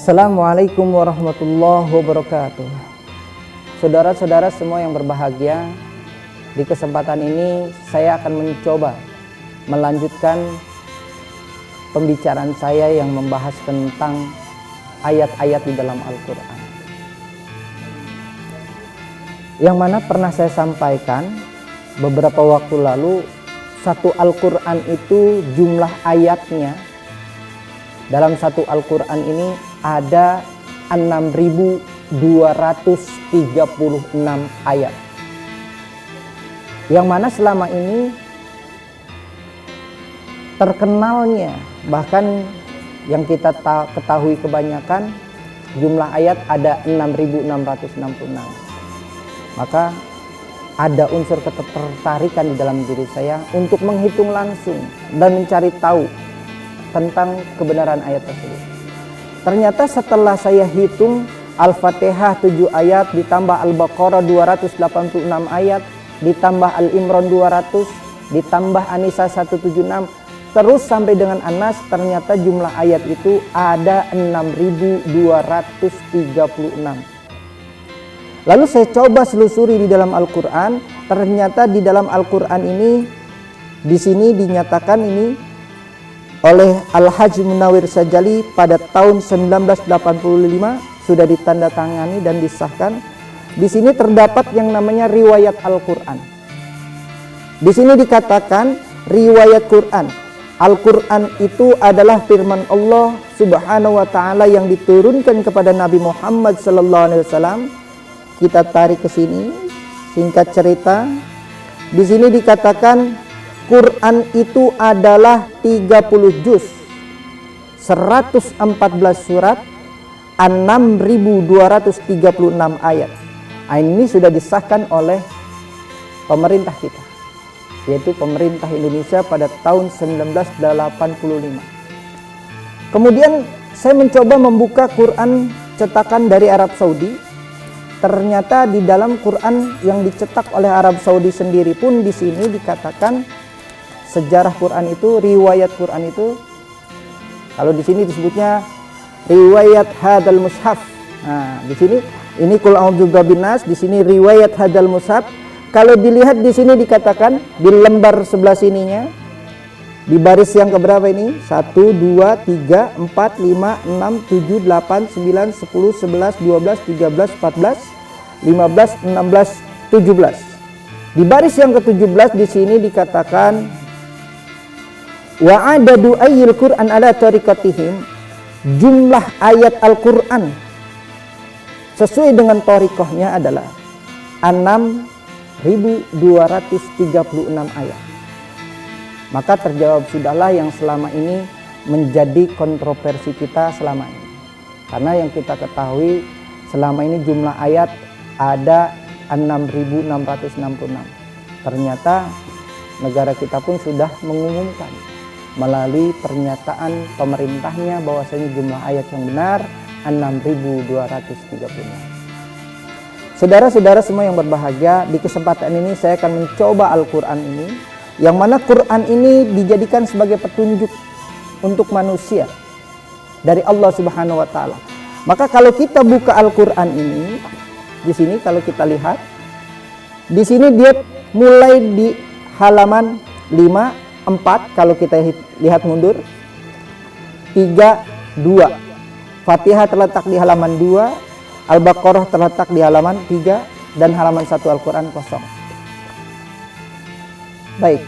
Assalamualaikum warahmatullahi wabarakatuh. Saudara-saudara semua yang berbahagia, di kesempatan ini saya akan mencoba melanjutkan pembicaraan saya yang membahas tentang ayat-ayat di dalam Al-Quran, yang mana pernah saya sampaikan beberapa waktu lalu. Satu Al-Quran itu jumlah ayatnya dalam satu Al-Quran ini ada 6.236 ayat, yang mana selama ini terkenalnya, bahkan yang kita ketahui kebanyakan, jumlah ayat ada 6.666. Maka ada unsur ketertarikan di dalam diri saya untuk menghitung langsung dan mencari tahu tentang kebenaran ayat tersebut. Ternyata setelah saya hitung, Al-Fatihah 7 ayat, ditambah Al-Baqarah 286 ayat, ditambah Al-Imran 200, ditambah An-Nisa 176, terus sampai dengan An-Nas, ternyata jumlah ayat itu ada 6.236. Lalu saya coba selusuri di dalam Al-Quran, ternyata di dalam Al-Quran ini, di sini dinyatakan ini oleh Al-Hajj Munawir Sajali pada tahun 1985, sudah ditandatangani dan disahkan. Di sini terdapat yang namanya riwayat Al-Quran. Di sini dikatakan riwayat Quran. Al-Quran itu adalah firman Allah Subhanahu wa taala yang diturunkan kepada Nabi Muhammad sallallahu alaihi wasallam. Kita tarik ke sini, singkat cerita. Di sini dikatakan Quran itu adalah 30 juz, 114 surat, 6.236 ayat. Ini sudah disahkan oleh pemerintah kita, yaitu pemerintah Indonesia pada tahun 1985. Kemudian saya mencoba membuka Quran cetakan dari Arab Saudi. Ternyata di dalam Quran yang dicetak oleh Arab Saudi sendiri pun di sini dikatakan sejarah Quran itu, riwayat Quran itu, kalau di sini disebutnya riwayat hadal mushaf. Nah, di sini ini Qul a'udzu birabbin nas, di sini riwayat hadal mushaf. Kalau dilihat di sini dikatakan di lembar sebelah sininya, di baris yang keberapa ini? 1 2 3 4 5 6 7 8 9 10 11 12 13 14 15 16 17. Di baris yang ke-17 di sini dikatakan wa adadu ayil Qur'an ala tariqatihim, jumlah ayat Al-Qur'an sesuai dengan tariqahnya adalah 6.236 ayat. Maka terjawab sudahlah yang selama ini menjadi kontroversi kita selama ini. Karena yang kita ketahui selama ini jumlah ayat ada 6.666. Ternyata negara kita pun sudah mengumumkan melalui pernyataan pemerintahnya bahwasanya jumlah ayat yang benar 6.236. Saudara-saudara semua yang berbahagia, di kesempatan ini saya akan mencoba Al-Quran ini, yang mana Quran ini dijadikan sebagai petunjuk untuk manusia dari Allah Subhanahu wa taala. Maka kalau kita buka Al-Quran ini, di sini kalau kita lihat, di sini dia mulai di halaman 5, 4, kalau kita lihat mundur, 3, 2. Fatihah terletak di halaman 2, Al-Baqarah terletak di halaman 3, dan halaman 1 Al-Quran kosong. Baik.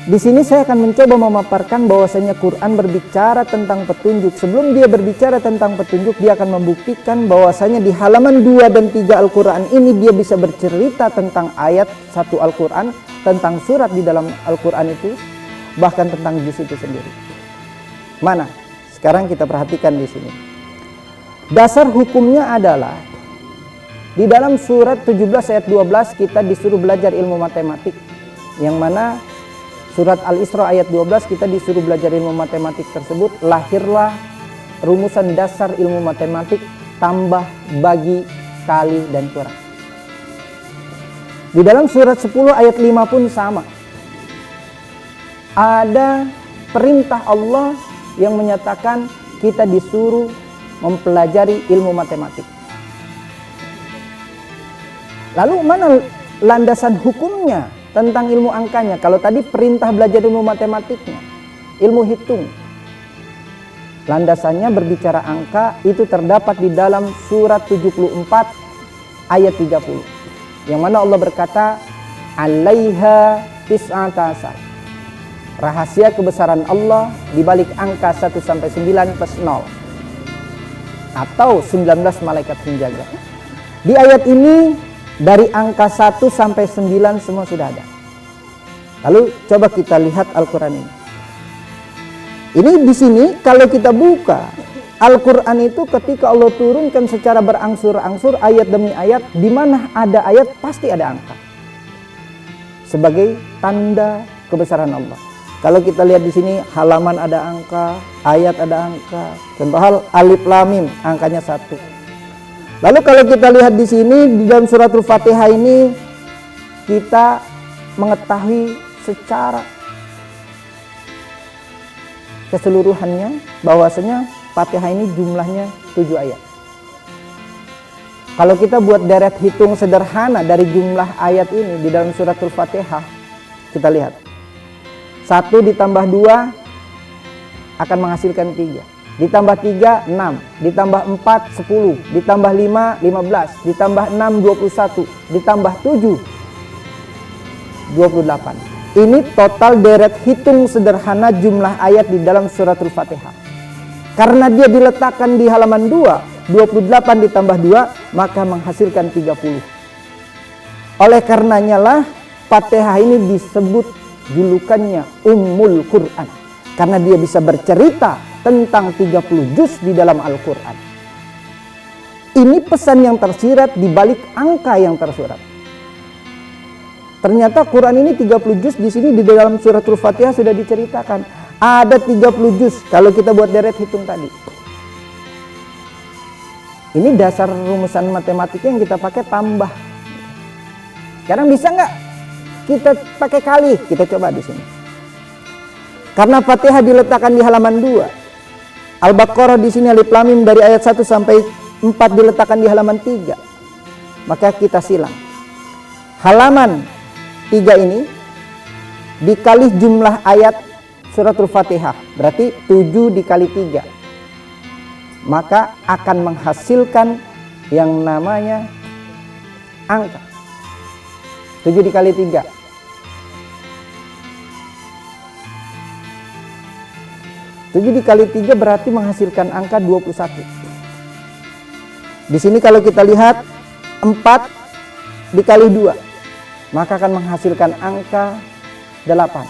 Di sini saya akan mencoba memaparkan bahwasanya Quran berbicara tentang petunjuk. Sebelum dia berbicara tentang petunjuk, dia akan membuktikan bahwasanya di halaman 2 dan 3 Al-Quran ini dia bisa bercerita tentang ayat 1 Al-Quran, tentang surat di dalam Al-Quran itu, bahkan tentang juz itu sendiri. Mana? Sekarang kita perhatikan di sini. Dasar hukumnya adalah di dalam surat 17 ayat 12 kita disuruh belajar ilmu matematik, yang mana surat Al-Isra ayat 12 kita disuruh belajar ilmu matematik tersebut. Lahirlah rumusan dasar ilmu matematik, tambah, bagi, kali, dan kurang. Di dalam surat 10 ayat 5 pun sama. Ada perintah Allah yang menyatakan kita disuruh mempelajari ilmu matematik. Lalu mana landasan hukumnya tentang ilmu angkanya? Kalau tadi perintah belajar ilmu matematiknya, ilmu hitung. Landasannya berbicara angka itu terdapat di dalam surat 74 ayat 30. Yang mana Allah berkata, "Alaiha tis'ata asar." Rahasia kebesaran Allah di balik angka 1 sampai 9 plus 0. Atau 19 malaikat penjaga. Di ayat ini dari angka 1 sampai 9 semua sudah ada. Lalu coba kita lihat Al-Qur'an ini. Ini di sini kalau kita buka Al-Qur'an itu ketika Allah turunkan secara berangsur-angsur ayat demi ayat, di mana ada ayat pasti ada angka. Sebagai tanda kebesaran Allah. Kalau kita lihat di sini halaman ada angka, ayat ada angka. Contoh hal alif lam mim angkanya 1. Lalu kalau kita lihat di sini di dalam suratul Fatihah ini kita mengetahui secara keseluruhannya bahwasanya Fatihah ini jumlahnya 7 ayat. Kalau kita buat deret hitung sederhana dari jumlah ayat ini di dalam suratul Fatihah, kita lihat 1 ditambah 2 akan menghasilkan 3, ditambah 3 6, ditambah 4 10, ditambah 5 15, ditambah 6 21, ditambah 7 28. Ini total deret hitung sederhana jumlah ayat di dalam suratul Fatihah. Karena dia diletakkan di halaman 2, 28 ditambah 2 maka menghasilkan 30. Oleh karenanya lah Fatihah ini disebut julukannya Ummul Quran, karena dia bisa bercerita tentang 30 juz di dalam Al-Quran. Ini pesan yang tersirat di balik angka yang tersurat. Ternyata Quran ini 30 juz di sini di dalam suratul Fatihah sudah diceritakan. Ada 30 juz kalau kita buat deret hitung tadi. Ini dasar rumusan matematika yang kita pakai tambah. Sekarang bisa nggak kita pakai kali? Kita coba di sini. Karena Fatihah diletakkan di halaman 2. Al-Baqarah di sini alif lam mim dari ayat 1 sampai 4 diletakkan di halaman 3. Maka kita silang. Halaman 3 ini dikali jumlah ayat suratul Fatihah, berarti 7 dikali 3. Maka akan menghasilkan yang namanya angka 7 dikali 3. 7 dikali 3 berarti menghasilkan angka 21. Di sini kalau kita lihat 4 dikali 2 maka akan menghasilkan angka 8.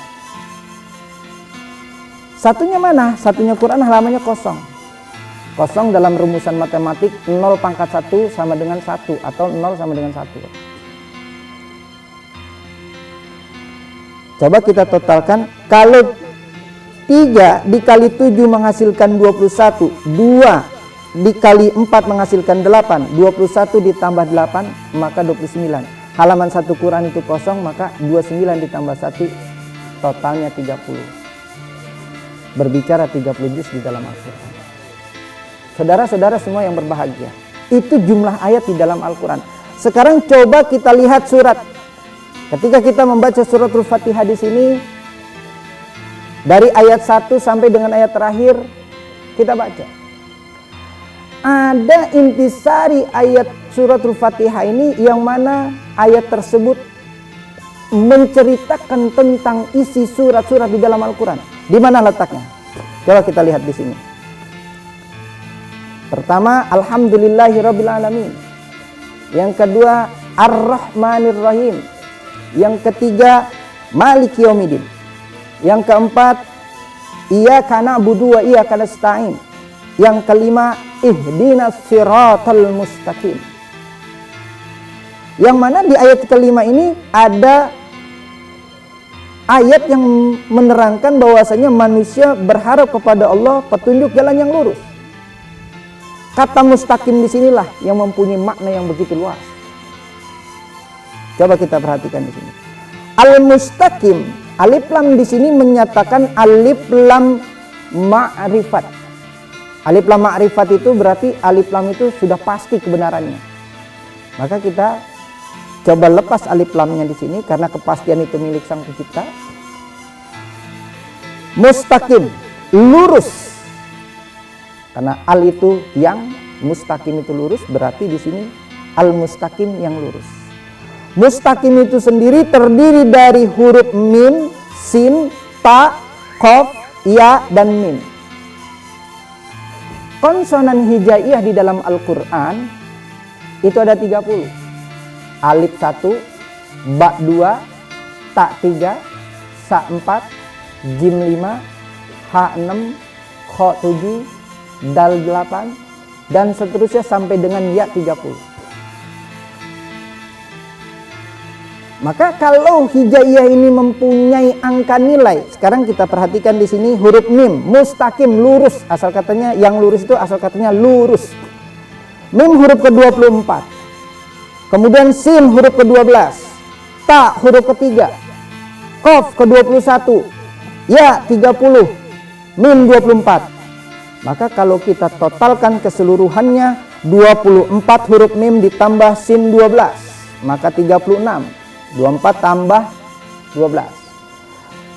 Satunya mana? Satunya Quran halamannya kosong. Kosong dalam rumusan matematik 0 pangkat 1 sama dengan 1 atau 0 sama dengan 1. Coba kita totalkan. Kalau 3 dikali 7 menghasilkan 21, 2 dikali 4 menghasilkan 8, 21 ditambah 8 maka 29. Halaman 1 Quran itu kosong, maka 29 ditambah 1 totalnya 30. Berbicara 30 juz di dalam Al-Quran. Saudara-saudara semua yang berbahagia, itu jumlah ayat di dalam Al-Quran. Sekarang coba kita lihat surat. Ketika kita membaca suratul Fatihah di sini, dari ayat 1 sampai dengan ayat terakhir, kita baca. Ada intisari ayat suratul Fatihah ini yang mana ayat tersebut menceritakan tentang isi surat-surat di dalam Al-Quran. Di mana letaknya? Coba kita lihat di sini. Pertama, Alhamdulillahirabbil alamin. Yang kedua, Ar-Rahmanir Rahim. Yang ketiga, Maliki Yaumiddin. Yang keempat, Iyyaka na'budu wa iyyaka nasta'in. Yang kelima, Ihdinas siratal mustaqim. Yang mana di ayat kelima ini ada ayat yang menerangkan bahwasanya manusia berharap kepada Allah petunjuk jalan yang lurus. Kata mustaqim di sinilah yang mempunyai makna yang begitu luas. Coba kita perhatikan di sini. Al-mustaqim, alif lam di sini menyatakan alif lam ma'rifat. Alif lam ma'rifat itu berarti alif lam itu sudah pasti kebenarannya. Maka kita coba lepas alif lamnya di sini karena kepastian itu milik Sang Pencipta. Mustaqim, lurus. Karena al itu yang, mustaqim itu lurus, berarti di sini al-mustaqim yang lurus. Mustaqim itu sendiri terdiri dari huruf mim, sin, ta, qaf, ya, dan mim. Konsonan hijaiyah di dalam Al-Quran itu ada 30. Alif 1, ba 2, ta 3, sa 4, jim 5, ha 6, kho 7, dal 8, dan seterusnya sampai dengan ya 30. Maka kalau hijaiyah ini mempunyai angka nilai, sekarang kita perhatikan di sini huruf mim, mustaqim, lurus. Asal katanya yang lurus itu asal katanya lurus. Mim huruf ke-24. Kemudian sin huruf ke-12. Ta huruf ke-3. Qaf ke-21. Ya 30. Mim 24. Maka kalau kita totalkan keseluruhannya 24 huruf mim ditambah sin 12, maka 36. 24 tambah 12.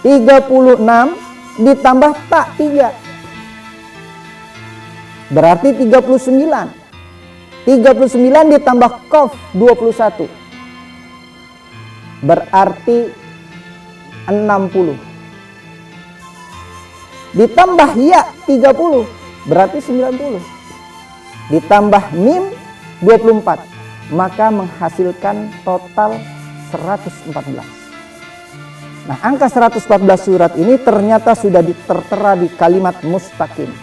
36 ditambah ta 3. Berarti 39. 39 ditambah qaf 21. Berarti 60. Ditambah ya 30. Berarti 90. Ditambah mim 24. Maka menghasilkan total 114. Nah, angka 114 surat ini ternyata sudah tertera di kalimat mustaqim.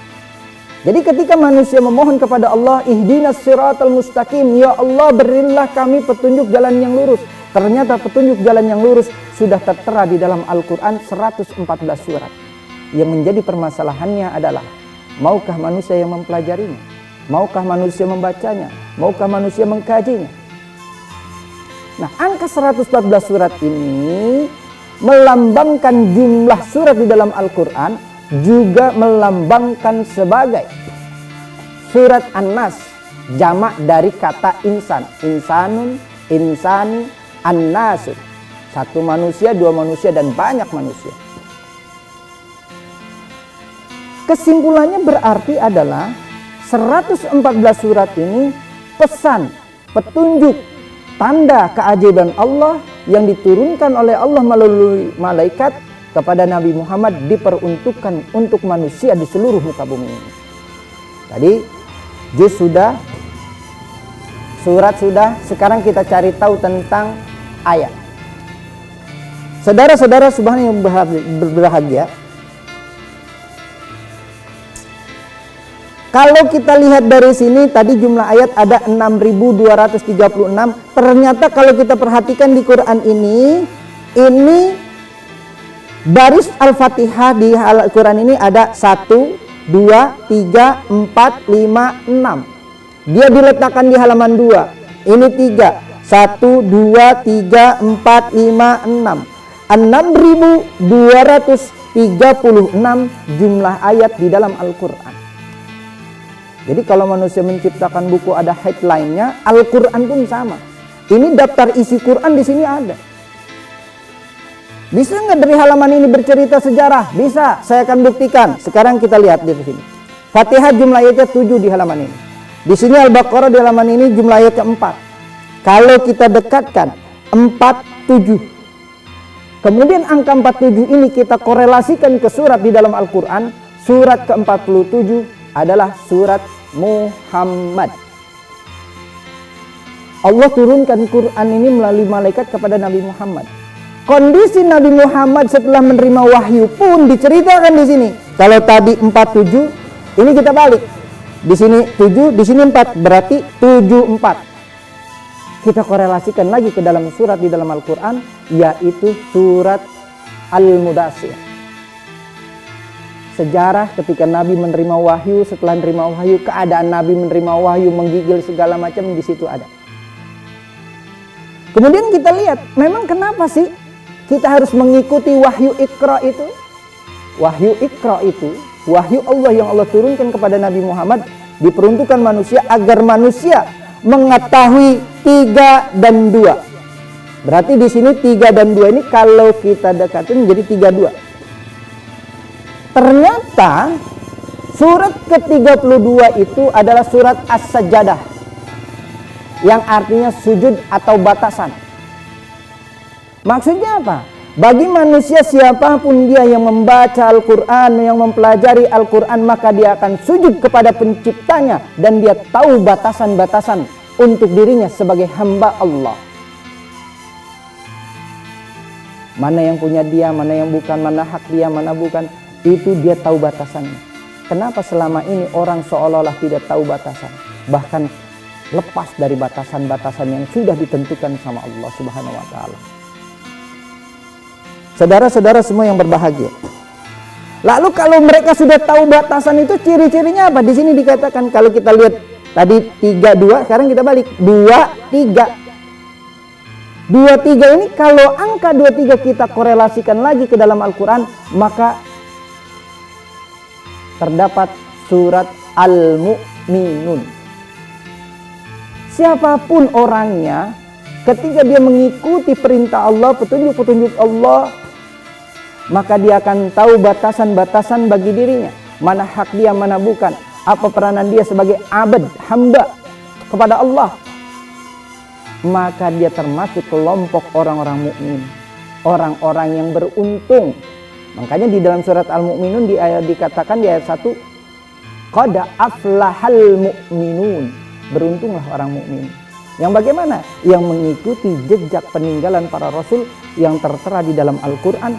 Jadi ketika manusia memohon kepada Allah, ihdinas siratal mustaqim, ya Allah berilah kami petunjuk jalan yang lurus. Ternyata petunjuk jalan yang lurus sudah tertera di dalam Al-Quran 114 surat. Yang menjadi permasalahannya adalah, maukah manusia yang mempelajarinya? Maukah manusia membacanya? Maukah manusia mengkajinya? Nah, angka 114 surat ini melambangkan jumlah surat di dalam Al-Quran, juga melambangkan sebagai surat An-Nas, jamak dari kata insan. Insanun, insani, an-nasun. Satu manusia, dua manusia, dan banyak manusia. Kesimpulannya berarti adalah 114 surat ini pesan, petunjuk, tanda keajaiban Allah yang diturunkan oleh Allah melalui malaikat kepada Nabi Muhammad diperuntukkan untuk manusia di seluruh muka bumi ini. Tadi juz sudah, surat sudah, sekarang kita cari tahu tentang ayat. Saudara-saudara subhanahu yang berbahagia, kalau kita lihat dari sini, tadi jumlah ayat ada 6.236. Ternyata kalau kita perhatikan di Quran ini baris Al-Fatihah di Al-Quran ini ada 1, 2, 3, 4, 5, 6. Dia diletakkan di halaman 2. Ini 3. 1, 2, 3, 4, 5, 6. 6.236 jumlah ayat di dalam Al-Quran. Jadi kalau manusia menciptakan buku ada headline-nya, Al-Quran pun sama. Ini daftar isi Quran di sini ada. Bisa nggak dari halaman ini bercerita sejarah? Bisa, saya akan buktikan. Sekarang kita lihat di sini. Fatihah jumlah ayatnya 7 di halaman ini. Di sini Al-Baqarah di halaman ini jumlah ayatnya 4. Kalau kita dekatkan 47. Kemudian angka 47 ini kita korelasikan ke surat di dalam Al-Quran. Surat ke-47 adalah surat Muhammad. Allah turunkan Quran ini melalui malaikat kepada Nabi Muhammad. Kondisi Nabi Muhammad setelah menerima wahyu pun diceritakan di sini. Kalau tadi 47, ini kita balik. Di sini 7, di sini 4, berarti 74. Kita korelasikan lagi ke dalam surat di dalam Al-Quran, yaitu surat Al-Mudaththir. Sejarah ketika Nabi menerima wahyu, setelah menerima wahyu, keadaan Nabi menerima wahyu, menggigil segala macam di situ ada. Kemudian kita lihat, memang kenapa sih kita harus mengikuti wahyu Iqra itu? Wahyu Iqra itu Wahyu Allah yang Allah turunkan kepada Nabi Muhammad diperuntukkan manusia agar manusia mengetahui 3 dan 2. Berarti di sini 3 dan 2 ini kalau kita dekatin menjadi 3, 2. Ternyata surat ke-32 itu adalah surat As-Sajdah, yang artinya sujud atau batasan. Maksudnya apa? Bagi manusia siapapun dia yang membaca Al-Quran, yang mempelajari Al-Quran, maka dia akan sujud kepada penciptanya. Dan dia tahu batasan-batasan untuk dirinya sebagai hamba Allah. Mana yang punya dia, mana yang bukan, mana hak dia, mana bukan. Itu dia tahu batasannya. Kenapa selama ini orang seolah-olah tidak tahu batasan? Bahkan lepas dari batasan-batasan yang sudah ditentukan sama Allah Subhanahu wa Ta'ala. Saudara-saudara semua yang berbahagia. Lalu kalau mereka sudah tahu batasan itu, ciri-cirinya apa? Di sini dikatakan, kalau kita lihat tadi 3, 2, sekarang kita balik 2, 3. 2, 3 ini kalau angka 2, 3 kita korelasikan lagi ke dalam Al-Quran, maka terdapat surat Al-Mu'minun. Siapapun orangnya, ketika dia mengikuti perintah Allah, petunjuk-petunjuk Allah, maka dia akan tahu batasan-batasan bagi dirinya. Mana hak dia, mana bukan. Apa peranan dia sebagai abad, hamba kepada Allah. Maka dia termasuk kelompok orang-orang mukmin, orang-orang yang beruntung. Makanya di dalam surat Al-Mu'minun dikatakan di ayat 1, qad aflahal mu'minun. Beruntunglah orang mukmin. Yang bagaimana? Yang mengikuti jejak peninggalan para rasul yang tertera di dalam Al-Quran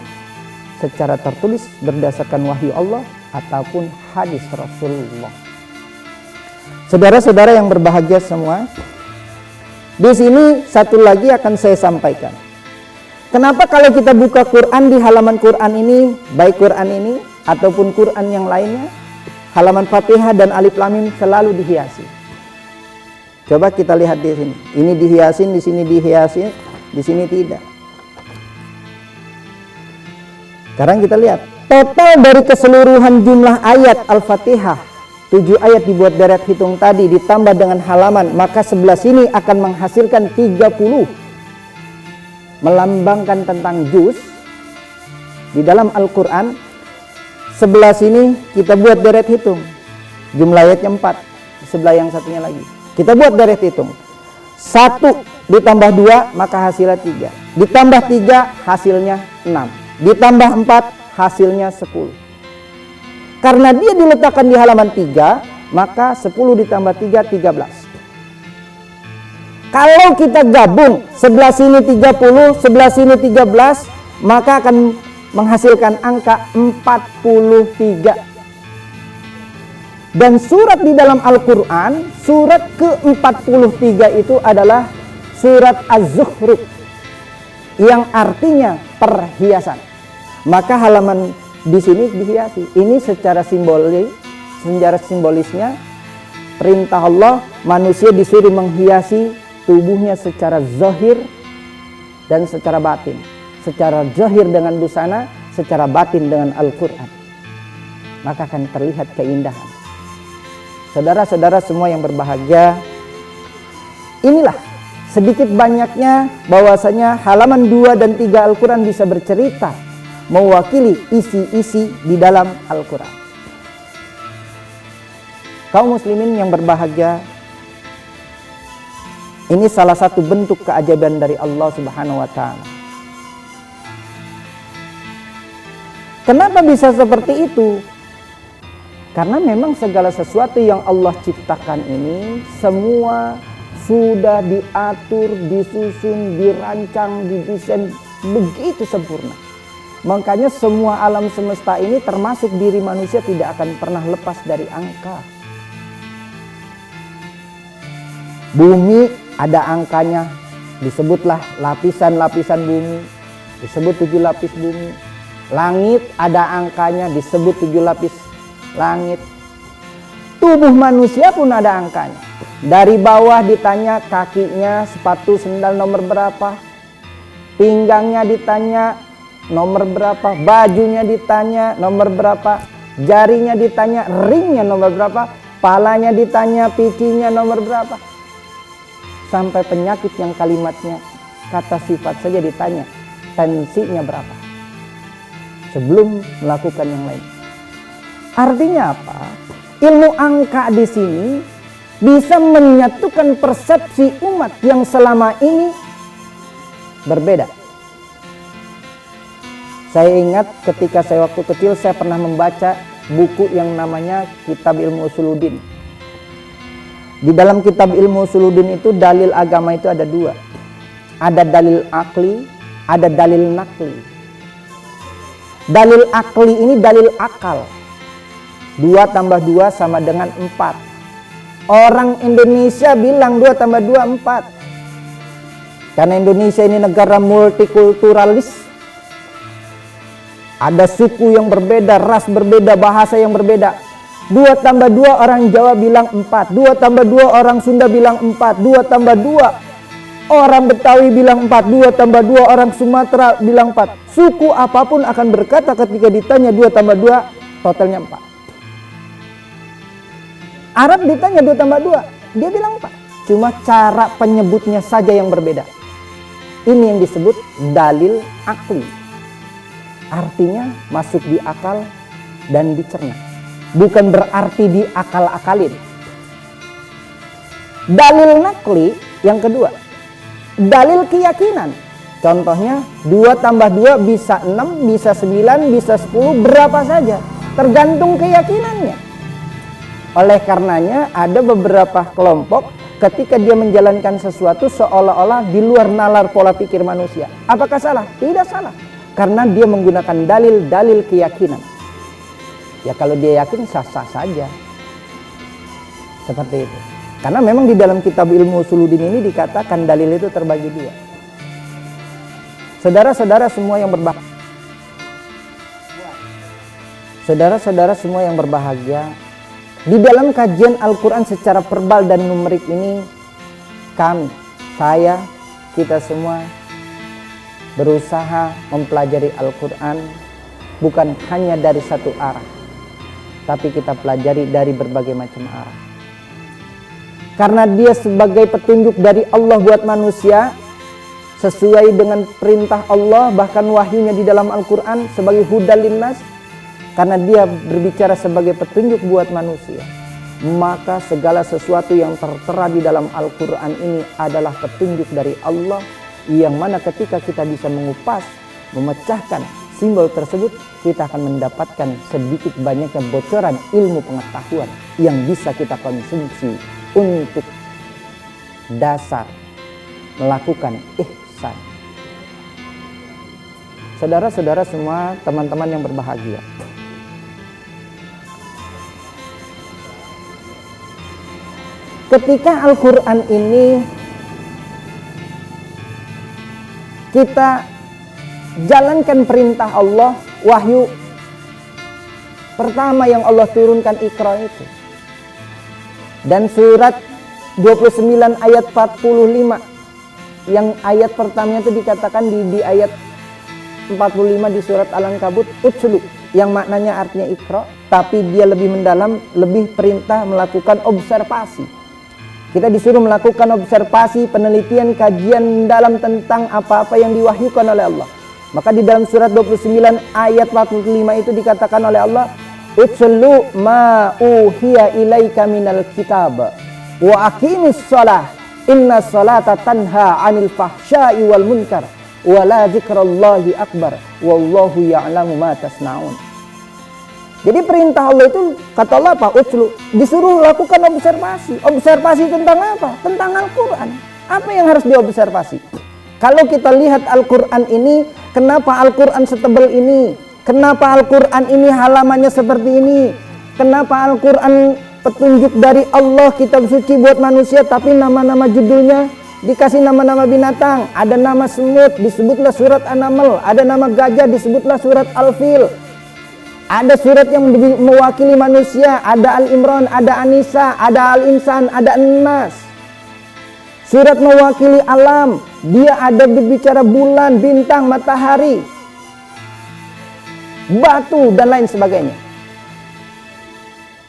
secara tertulis berdasarkan wahyu Allah ataupun hadis Rasulullah. Saudara-saudara yang berbahagia semua, di sini satu lagi akan saya sampaikan. Kenapa kalau kita buka Quran di halaman Quran ini, baik Quran ini ataupun Quran yang lainnya, halaman Fatihah dan Alif Lam Mim selalu dihiasi. Coba kita lihat di sini. Ini dihiasin, di sini dihiasin, di sini tidak. Sekarang kita lihat total dari keseluruhan jumlah ayat Al-Fatihah, 7 ayat dibuat deret hitung tadi ditambah dengan halaman, maka sebelah sini akan menghasilkan 30, melambangkan tentang juz di dalam Al-Quran. Sebelah sini kita buat deret hitung, jumlah ayatnya 4, sebelah yang satunya lagi kita buat deret hitung. 1 ditambah 2 maka hasilnya 3, ditambah 3 hasilnya 6, ditambah 4 hasilnya 10. Karena dia diletakkan di halaman 3, maka 10 ditambah 3, 13. Kalau kita gabung sebelah sini 30, sebelah sini 13, maka akan menghasilkan angka 43. Dan surat di dalam Al-Quran, surat ke-43 itu adalah surat Az-Zukhruf, yang artinya perhiasan. Maka halaman di sini dihiasi. Ini secara simbolisnya perintah Allah, manusia disuruh menghiasi tubuhnya secara zahir dan secara batin. Secara zahir dengan busana, secara batin dengan Al-Quran. Maka akan terlihat keindahan. Saudara-saudara semua yang berbahagia, inilah sedikit banyaknya bahwasanya halaman 2 dan 3 Al-Quran bisa bercerita mewakili isi-isi di dalam Al-Quran. Kaum muslimin yang berbahagia, ini salah satu bentuk keajaiban dari Allah Subhanahu wa Ta'ala. Kenapa bisa seperti itu? Karena memang segala sesuatu yang Allah ciptakan ini semua sudah diatur, disusun, dirancang, didesain begitu sempurna. Makanya semua alam semesta ini termasuk diri manusia tidak akan pernah lepas dari angka. Bumi ada angkanya, disebutlah lapisan-lapisan bumi, disebut 7 lapis bumi. Langit ada angkanya, disebut 7 lapis langit. Tubuh manusia pun ada angkanya. Dari bawah ditanya kakinya, sepatu sendal nomor berapa, pinggangnya ditanya nomor berapa, bajunya ditanya nomor berapa, Jarinya ditanya ringnya nomor berapa, palanya ditanya picinya nomor berapa. Sampai penyakit yang kalimatnya kata sifat saja ditanya tensinya berapa sebelum melakukan yang lain. Artinya apa? Ilmu angka di sini bisa menyatukan persepsi umat yang selama ini berbeda. Saya ingat ketika saya waktu kecil saya pernah membaca buku yang namanya Kitab Ilmu Usuluddin. Di dalam Kitab Ilmu Usuluddin itu dalil agama itu ada dua. Ada dalil akli, ada dalil nakli. Dalil akli ini dalil akal. 2 tambah 2 sama dengan 4. Orang Indonesia bilang 2 tambah 2 4. Karena Indonesia ini negara multikulturalis. Ada suku yang berbeda, ras berbeda, bahasa yang berbeda. 2 tambah 2 orang Jawa bilang 4. 2 tambah 2 orang Sunda bilang 4. 2 tambah 2 orang Betawi bilang 4. 2 tambah 2 orang Sumatera bilang 4. Suku apapun akan berkata ketika ditanya 2 tambah 2 totalnya 4. Arab ditanya 2 tambah 2, dia bilang 4. Cuma cara penyebutnya saja yang berbeda. Ini yang disebut dalil akli. Artinya masuk di akal dan dicerna. Bukan berarti diakal-akalin. Dalil nakli yang kedua. Dalil keyakinan. Contohnya 2 tambah 2 bisa 6, bisa 9, bisa 10, berapa saja. Tergantung keyakinannya. Oleh karenanya ada beberapa kelompok ketika dia menjalankan sesuatu seolah-olah di luar nalar pola pikir manusia. Apakah salah? Tidak salah. Karena dia menggunakan dalil-dalil keyakinan. Ya kalau dia yakin sah-sah saja. Seperti itu. Karena memang di dalam Kitab Ilmu Usuluddin ini dikatakan dalil itu terbagi 2. Saudara-saudara semua yang berbahagia. Saudara-saudara semua yang berbahagia. Di dalam kajian Al-Quran secara verbal dan numerik ini, kami, saya, kita semua berusaha mempelajari Al-Quran bukan hanya dari satu arah, tapi kita pelajari dari berbagai macam arah. Karena dia sebagai petunjuk dari Allah buat manusia, sesuai dengan perintah Allah, bahkan wahyunya di dalam Al-Quran sebagai hudal linnas. Karena dia berbicara sebagai petunjuk buat manusia, maka segala sesuatu yang tertera di dalam Al-Quran ini adalah petunjuk dari Allah, yang mana ketika kita bisa mengupas, memecahkan simbol tersebut, kita akan mendapatkan sedikit banyaknya bocoran ilmu pengetahuan yang bisa kita konsumsi untuk dasar melakukan ihsan. Saudara-saudara semua, teman-teman yang berbahagia, ketika Al-Quran ini kita jalankan perintah Allah, wahyu pertama yang Allah turunkan Iqra itu. Dan surat 29 ayat 45, yang ayat pertamanya itu dikatakan di ayat 45 di surat Al-Ankabut, Utslu, yang maknanya artinya Iqra, tapi dia lebih mendalam, lebih perintah melakukan observasi. Kita disuruh melakukan observasi, penelitian, kajian dalam tentang apa-apa yang diwahyukan oleh Allah. Maka di dalam surat 29 ayat 45 itu dikatakan oleh Allah, "Utslu ma uhiya ilaika minal kitab wa aqimis shalah inna sholata tanha 'anil fahsya'i wal munkar wa la dzikrallahi akbar wallahu ya'lamu ma tasna'un." Jadi perintah Allah itu, kata Allah apa? Utslu, disuruh lakukan observasi. Observasi tentang apa? Tentang Al-Quran. Apa yang harus diobservasi? Kalau kita lihat Al-Quran ini, kenapa Al-Quran setebal ini? Kenapa Al-Quran ini halamannya seperti ini? Kenapa Al-Quran petunjuk dari Allah, kitab suci buat manusia, tapi nama-nama judulnya dikasih nama-nama binatang? Ada nama semut, disebutlah surat An-Naml. Ada nama gajah, disebutlah surat Al-Fil. Ada surat yang mewakili manusia, ada Al-Imran, ada An-Nisa, ada Al-Insan, ada An-Nas. Surat mewakili alam, dia ada berbicara bulan, bintang, matahari, batu, dan lain sebagainya.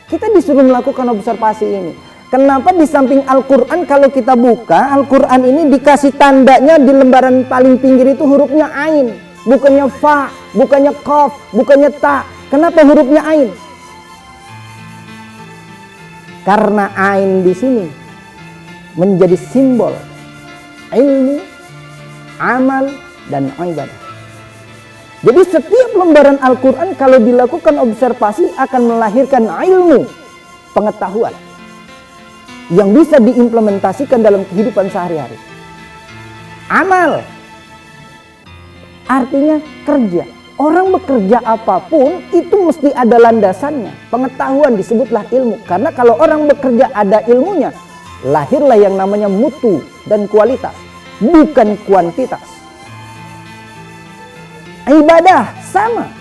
Kita disuruh melakukan observasi ini. Kenapa di samping Al-Quran kalau kita buka, Al-Quran ini dikasih tandanya di lembaran paling pinggir itu hurufnya ain. Bukannya fa, bukannya qaf, bukannya ta. Kenapa hurufnya ain? Karena ain di sini menjadi simbol ilmu, amal, dan ibadah. Jadi setiap lembaran Al-Quran kalau dilakukan observasi akan melahirkan ilmu, pengetahuan yang bisa diimplementasikan dalam kehidupan sehari-hari. Amal artinya kerja. Orang bekerja apapun itu mesti ada landasannya. Pengetahuan disebutlah ilmu. Karena kalau orang bekerja ada ilmunya, lahirlah yang namanya mutu dan kualitas, bukan kuantitas. Ibadah sama.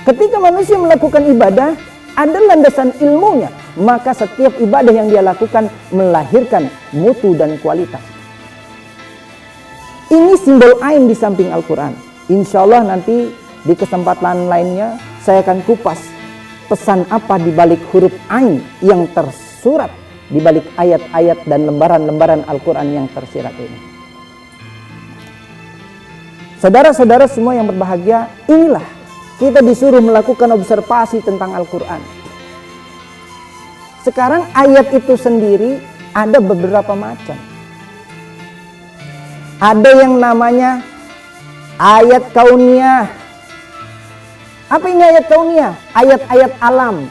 Ketika manusia melakukan ibadah, ada landasan ilmunya, maka setiap ibadah yang dia lakukan melahirkan mutu dan kualitas. Ini simbol ain di samping Al-Quran. Insya Allah nanti di kesempatan lainnya saya akan kupas pesan apa di balik huruf ain yang tersurat di balik ayat-ayat dan lembaran-lembaran Al-Quran yang tersirat ini. Saudara-saudara semua yang berbahagia, inilah kita disuruh melakukan observasi tentang Al-Quran. Sekarang ayat itu sendiri ada beberapa macam. Ada yang namanya ayat kauniyah. Apa ini ayat kauniyah? Ayat-ayat alam.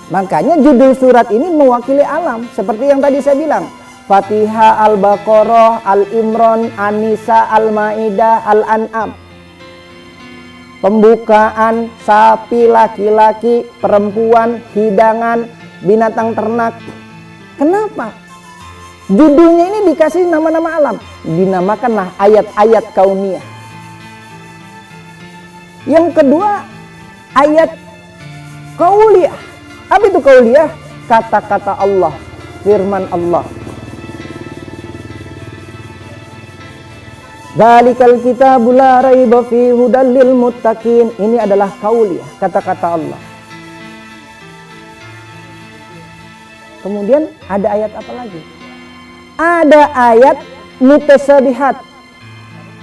Makanya judul surat ini mewakili alam. Seperti yang tadi saya bilang. Fatihah, Al-Baqarah, Al-Imran, An-Nisa, Al-Ma'idah, Al-An'am. Pembukaan, sapi, laki-laki, perempuan, hidangan, binatang ternak. Kenapa? Judulnya ini dikasih nama-nama alam. Dinamakanlah ayat-ayat kauniyah. Yang kedua, ayat qauliyah. Apa itu qauliyah? Kata-kata Allah, firman Allah. Dzalikal kitabu la raiba fihi hudal lil muttaqin. Ini adalah qauliyah, kata-kata Allah. Kemudian ada ayat apa lagi? Ada ayat mutasyabihat.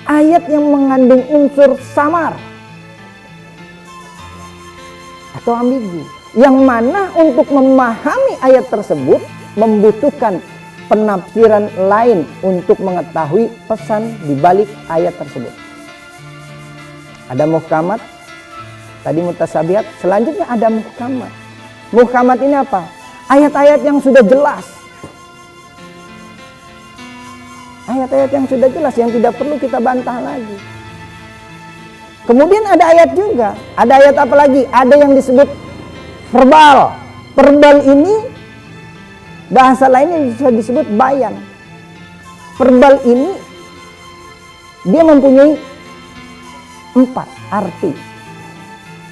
Ayat yang mengandung unsur samar atau ambigu, yang mana untuk memahami ayat tersebut membutuhkan penafsiran lain untuk mengetahui pesan di balik ayat tersebut. Ada muhkamat, tadi mutasyabihat, selanjutnya ada muhkamat. Muhkamat ini apa? Ayat-ayat yang sudah jelas. Ayat-ayat yang sudah jelas, yang tidak perlu kita bantah lagi. Kemudian ada ayat juga. Ada ayat apa lagi? Ada yang disebut verbal. Verbal ini bahasa lainnya bisa disebut bayan. Verbal ini dia mempunyai 4 arti.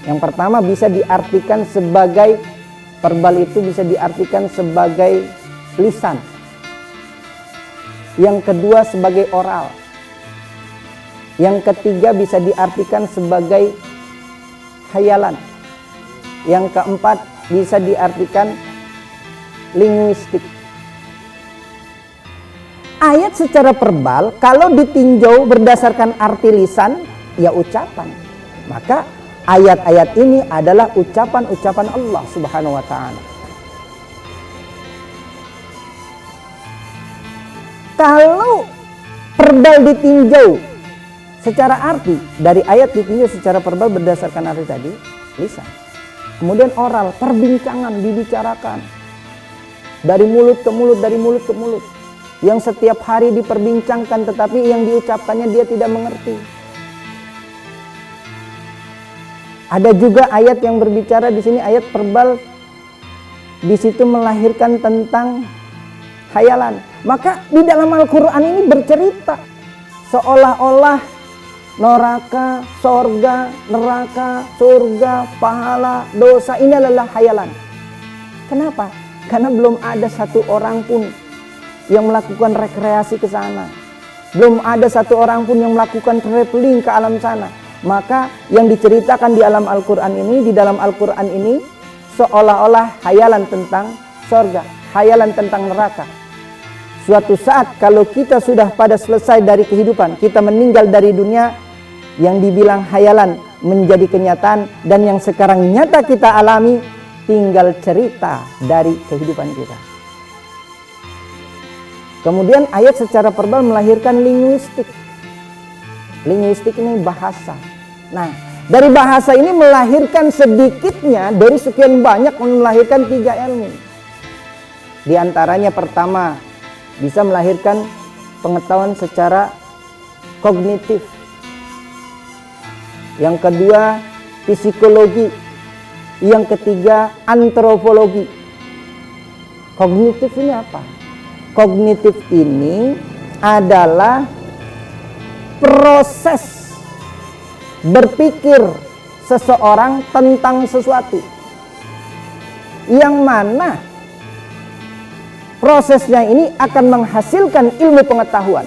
Yang pertama bisa diartikan sebagai, verbal itu bisa diartikan sebagai lisan. Yang kedua sebagai oral. Yang ketiga bisa diartikan sebagai khayalan. Yang keempat bisa diartikan linguistik. Ayat secara verbal kalau ditinjau berdasarkan arti lisan, ya ucapan. Maka ayat-ayat ini adalah ucapan-ucapan Allah Subhanahu wa ta'ala. Kalau verbal ditinjau secara arti, dari ayat ditinjau secara verbal berdasarkan arti tadi, lisan. Kemudian oral, perbincangan, dibicarakan. Dari mulut ke mulut, dari mulut ke mulut. Yang setiap hari diperbincangkan, tetapi yang diucapkannya dia tidak mengerti. Ada juga ayat yang berbicara di sini, ayat verbal, di situ melahirkan tentang khayalan. Maka di dalam Al-Quran ini bercerita seolah-olah neraka, sorga, neraka, surga, pahala, dosa ini adalah khayalan. Kenapa? Karena belum ada satu orang pun yang melakukan rekreasi ke sana. Belum ada satu orang pun yang melakukan traveling ke alam sana. Maka yang diceritakan di alam Al-Quran ini, di dalam Al-Quran ini seolah-olah hayalan tentang sorga, hayalan tentang neraka. Suatu saat kalau kita sudah pada selesai dari kehidupan, kita meninggal dari dunia, yang dibilang hayalan menjadi kenyataan, dan yang sekarang nyata kita alami tinggal cerita dari kehidupan kita. Kemudian ayat secara verbal melahirkan linguistik. Linguistik ini bahasa. Nah, dari bahasa ini melahirkan sedikitnya dari sekian banyak melahirkan 3 ilmu. Di antaranya pertama, bisa melahirkan pengetahuan secara kognitif. Yang kedua, psikologi. Yang ketiga, antropologi. Kognitif ini apa? Kognitif ini adalah proses berpikir seseorang tentang sesuatu, yang mana prosesnya ini akan menghasilkan ilmu pengetahuan.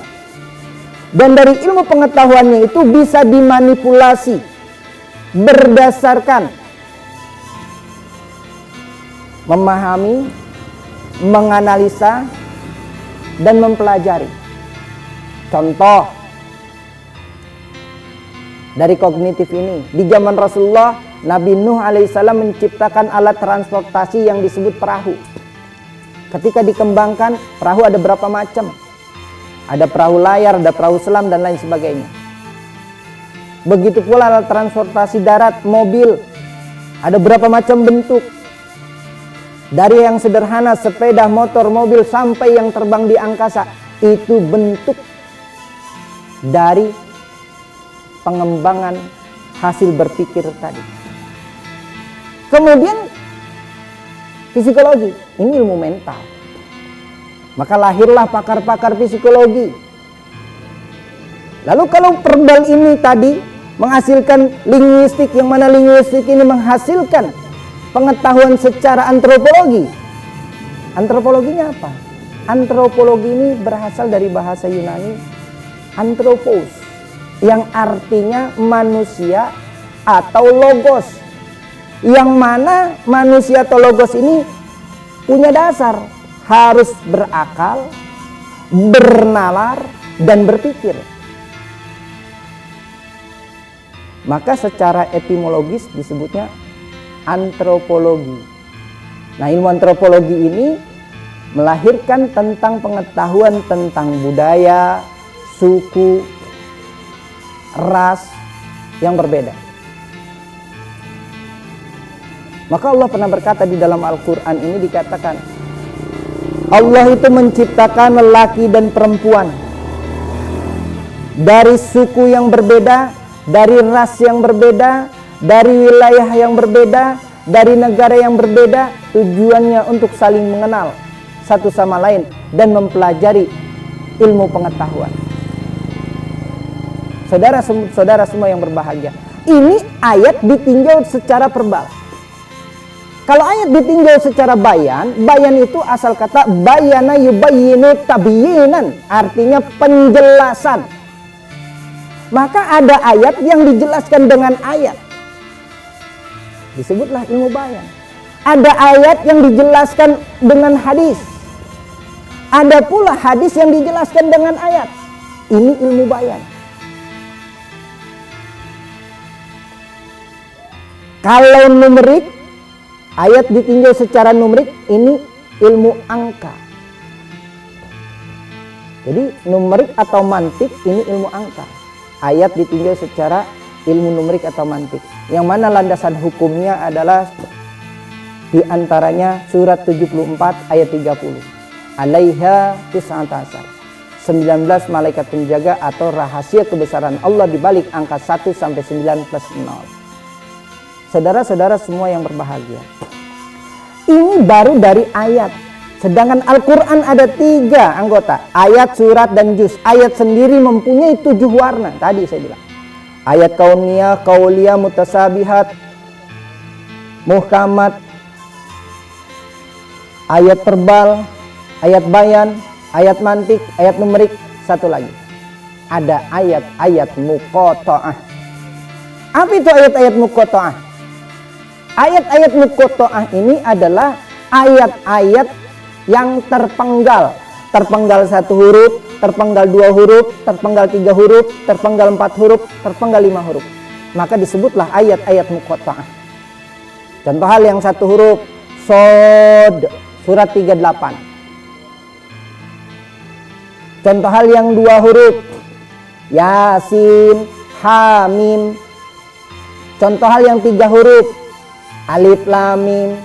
Dan dari ilmu pengetahuannya itu bisa dimanipulasi berdasarkan memahami, menganalisa, dan mempelajari. Contoh dari kognitif ini, di zaman Rasulullah, Nabi Nuh alaihissalam menciptakan alat transportasi yang disebut perahu. Ketika dikembangkan, perahu ada berapa macam? Ada perahu layar, ada perahu selam, dan lain sebagainya. Begitu pula alat transportasi darat, mobil, ada berapa macam bentuk. Dari yang sederhana, sepeda, motor, mobil, sampai yang terbang di angkasa. Itu bentuk dari pengembangan hasil berpikir tadi. Kemudian psikologi, ini ilmu mental. Maka lahirlah pakar-pakar psikologi. Lalu kalau verbal ini tadi menghasilkan linguistik, yang mana linguistik ini menghasilkan pengetahuan secara antropologi. Antropologinya apa? Antropologi ini berasal dari bahasa Yunani anthropos, yang artinya manusia atau logos. Yang mana manusia atau logos ini punya dasar, harus berakal, bernalar, dan berpikir. Maka secara etimologis disebutnya antropologi. Nah, ilmu antropologi ini melahirkan tentang pengetahuan tentang budaya, suku, ras yang berbeda. Maka Allah pernah berkata di dalam Al-Quran ini, dikatakan Allah itu menciptakan lelaki dan perempuan dari suku yang berbeda, dari ras yang berbeda, dari wilayah yang berbeda, dari negara yang berbeda, tujuannya untuk saling mengenal satu sama lain dan mempelajari ilmu pengetahuan. Saudara-saudara semua yang berbahagia, ini ayat ditinjau secara verbal. Kalau ayat ditinjau secara bayan, bayan itu asal kata bayana yubayyinu tabyinan, artinya penjelasan. Maka ada ayat yang dijelaskan dengan ayat, disebutlah ilmu bayan. Ada ayat yang dijelaskan dengan hadis. Ada pula hadis yang dijelaskan dengan ayat. Ini ilmu bayan. Kalau numerik, ayat ditinjau secara numerik, ini ilmu angka. Jadi numerik atau mantik ini ilmu angka. Ayat ditinjau secara ilmu numerik atau mantik. Yang mana landasan hukumnya adalah di antaranya surat 74 ayat 30. Alaiha tis'atasar. 19 malaikat penjaga atau rahasia kebesaran Allah di balik angka 1 sampai 9 plus 0. Saudara-saudara semua yang berbahagia, ini baru dari ayat. Sedangkan Al-Quran ada 3 anggota, ayat, surat, dan juz. Ayat sendiri mempunyai 7 warna. Tadi saya bilang, ayat kauniyah, qauliyah, mutasabihat, muhkamat, ayat verbal, ayat bayan, ayat mantik, ayat numerik. Satu lagi, ada ayat-ayat muqatta'ah. Apa itu ayat-ayat muqatta'ah? Ayat-ayat muqatta'ah ini adalah ayat-ayat yang terpenggal. Terpenggal 1 huruf, terpenggal 2 huruf, terpenggal 3 huruf, terpenggal 4 huruf, terpenggal 5 huruf. Maka disebutlah ayat-ayat muqatta'ah. Contoh hal yang 1 huruf, Shad, surat 38. Contoh hal yang 2 huruf, Yasin, Hamim. Contoh hal yang 3 huruf, Alif Lam Mim,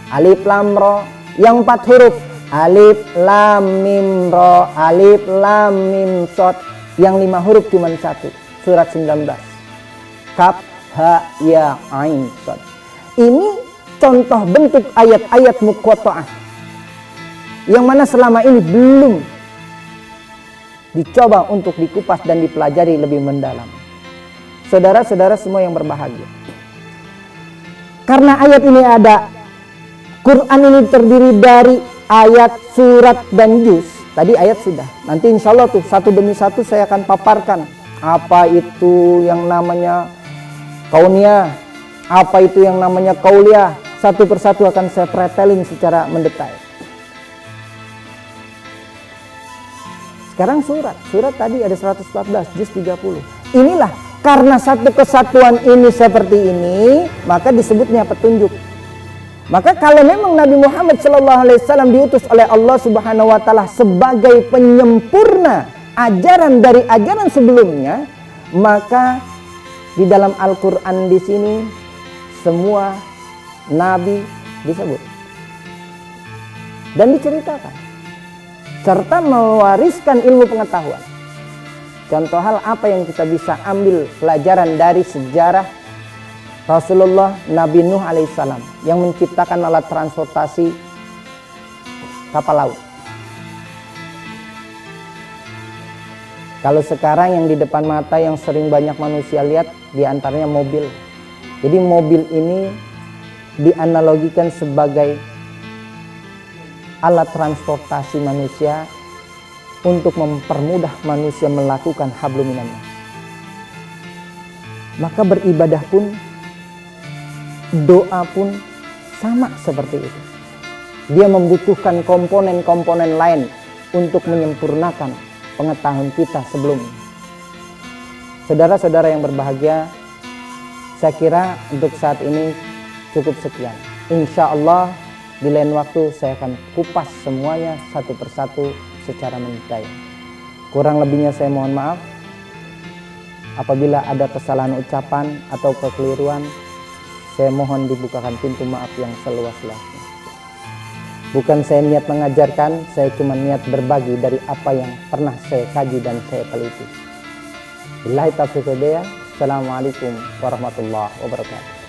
Alif Lam Ra. Yang 4 huruf, Alif Lam Mim Ra, Alif Lam Mim Shad. Yang 5 huruf cuma 1, surat 19. Kaf Ha Ya Ain Shad. Ini contoh bentuk ayat-ayat muqatta'ah yang mana selama ini belum dicoba untuk dikupas dan dipelajari lebih mendalam. Saudara-saudara semua yang berbahagia, karena ayat ini ada, Quran ini terdiri dari ayat, surat, dan juz. Tadi ayat sudah, nanti insya Allah tuh satu demi satu saya akan paparkan apa itu yang namanya kauniyah, apa itu yang namanya qauliyah. Satu persatu akan saya pretelin secara mendetail. Sekarang surat tadi ada 114, juz 30. Inilah, karena satu kesatuan ini seperti ini, maka disebutnya petunjuk. Maka kalau memang Nabi Muhammad SAW diutus oleh Allah Subhanahu wa Ta'ala sebagai penyempurna ajaran dari ajaran sebelumnya, maka di dalam Al-Quran di sini semua nabi disebut dan diceritakan, serta mewariskan ilmu pengetahuan. Contoh hal apa yang kita bisa ambil pelajaran dari sejarah Rasulullah Nabi Nuh alaihissalam yang menciptakan alat transportasi kapal laut. Kalau sekarang yang di depan mata yang sering banyak manusia lihat diantaranya mobil. Jadi mobil ini dianalogikan sebagai alat transportasi manusia untuk mempermudah manusia melakukan hablum minallah. Maka beribadah pun, doa pun sama seperti itu. Dia membutuhkan komponen-komponen lain untuk menyempurnakan pengetahuan kita sebelumnya. Saudara-saudara yang berbahagia, saya kira untuk saat ini cukup sekian. Insya Allah di lain waktu saya akan kupas semuanya satu persatu secara mendetail. Kurang lebihnya saya mohon maaf. Apabila ada kesalahan ucapan atau kekeliruan, saya mohon dibukakan pintu maaf yang seluas-luasnya. Bukan saya niat mengajarkan, saya cuma niat berbagi dari apa yang pernah saya kaji dan saya teliti. Billahi taufiq wal hidayah. Assalamualaikum warahmatullahi wabarakatuh.